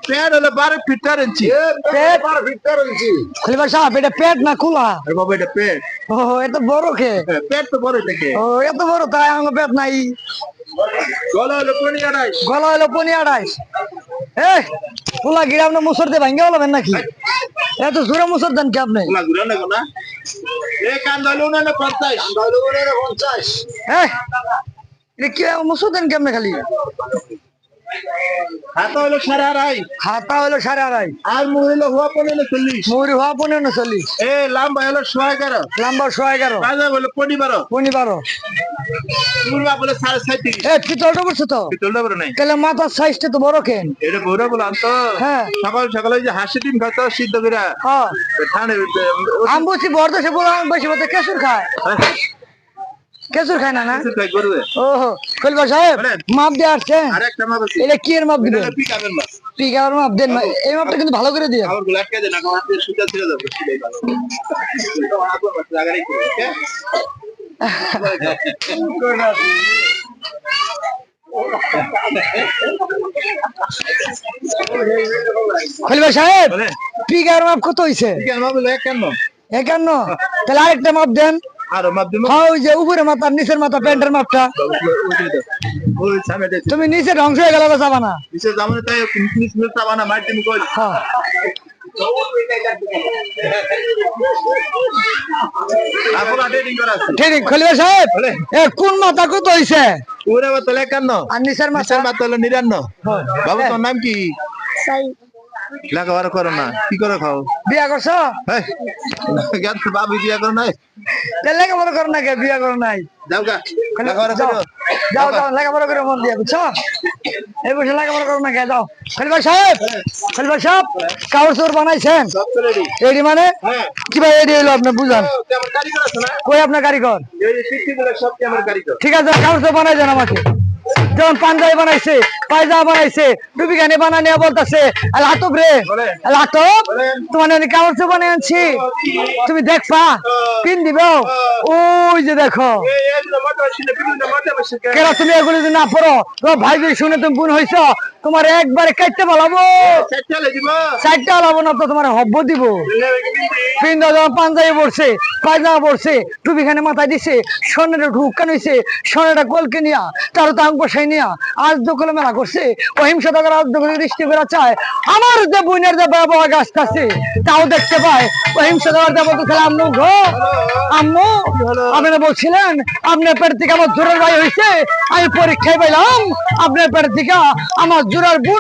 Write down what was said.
পেট হলো 12 ফিট 4 ইঞ্চি। পেট 12 ফিট 4 ইঞ্চি। খলিফা সাহেব এটা পেট না খোলা? আরে বাবা এটা পেট। ও এত বড় কে? পেট তো বড় থেকে। ও এত বড় তাই আমার পেট নাই। গলা হলো 2.5। গলা হলো 2.5। এই পোলা গিরা আপনি মুসর দিয়ে ভাঙ্গে বলবেন নাকি? এত জোরে মুসর দেন কি আপনি? পোলা ঘুরে না কোনা। এই কান্দা হলো 49। কান্দা হলো 49। এই এটা কি মুসর দেন কি আপনি খালি? হাতা হলো 2.5। হাতা হলো 2.5। আর মুড়ি হলো হওয়া 40। মুড়ি হওয়া 45। এ লম্বা হলো 11.5। লম্বা 11.5। পাজা হলো 15। 15। পুরবা বলে 37। এই পিতলটা বলছো তো? পিতলটা বড় নাই। তাহলে মাথার সাইজটা তো বড় কেন? এটা বড় বলাম তো। হ্যাঁ। সকাল সকালে যে হাসি ডিম খাতো সিদ্ধ করে। হ্যাঁ। ঠান্ডা আম বলছি বড় দেশে বড় আম বেশি মতো কেসুর খায়। কেসুর খায় না না? খাই করবে। ওহো খলিফা সাহেব মাপ দিয়ে আসছেন? আরেকটা মাপ আছে। এটা কি এর মাপ দিবেন? এটা পিকাবের মাপ। পিকার মাপ দেন। এই মাপটা কিন্তু ভালো করে দিয়ে। আমার গুলো আটকে দেন না হাতে সুতা ছেড়ে দাও সেটাই ভালো। আপনার মাছ লাগাই করে ওকে। খলিফা সাহেব পিকার মাপ কত হইছে? পিকার মাপ হলো 51। 51। তাহলে আরেকটা মাপ দেন। আর মাপ দিমু। হ্যাঁ ওই যে উপরে মাথা নিচের মাথা প্যান্টের মাপটা। ওই সামনে তুমি নিচে ধ্বংস হয়ে গেল যাবা না। নিচে জামানে তাই 30 মিনিট চাবানা মার দিমু কই। হ্যাঁ। আপনারা ডেটিং করা আছে। ঠিক খলিফা সাহেব এ কোন মাথা কত হইছে? পুরা বাতল 51। আর নিচের মাথা? নিচের বাতল 59। বাবু তোর নাম কি? লেখাপড়া করো না কি করে খাও? বিয়া করছো? জ্ঞান বাবু বিয়া করো নাই? লেখাপড়া করো না কে? বিয়া করো নাই? যাও গা লেখাপড়া যাও করো। যাও যাও লেখাপড়া করে মন দিয়ে বুঝছো? এই বসে লেখাপড়া করো না কে? যাও খলিফা সাহেব। খলিফা সাহেব কাপড় চোর বানাইছেন? সব তো রেডি। রেডি মানে হ্যাঁ। কিভাবে রেডি হলো আপনি বুঝান? আমার কারিগর আছে না? কই আপনার কারিগর? এই যে শিক্ষিতরা সব কি আমার কারিগর। ঠিক আছে কাপড় চোর বানাই দেন আমাকে। যেমন পাঞ্জাবি বানাইছে, পায়জামা বানাইছে, টুপি খানি বানানিয়া বলতেছে লাটব রে লাটব তোমার কাপড় চোর বানাই আনছি তুমি দেখবা পিন দিব ওই যে দেখো কেন তুমি এগুলো যদি না পড়ো তোমার ভাই যদি শুনে তুমি বোন হইছ তোমার একবারে কাটতে বলাবো চারটা হলাবো না তো তোমার হব্ব দিব পিন যখন পাঞ্জাবি পড়ছে পায়জামা পড়ছে টুপি খানি মাথায় দিছে স্বর্ণের ঢুকান হয়েছে স্বর্ণের গোলকে নিয়া তার তো আং বসাই নিয়া আজ দখলে মেলা করছে অহিংসা টাকার আজ দখলে দৃষ্টি করা চায় আমার যে বোনের যে বাবা গাছ কাছে তাও দেখতে পায় অহিংসা টাকার দেবো তো খেলে আম্মু গো আম্মু আপনারা বলছিলেন আপনার পেট থেকে আমার জোরের ভাই হয়েছে আমি পরীক্ষায় পাইলাম আপনার পেট থেকে আমার জোরের বোন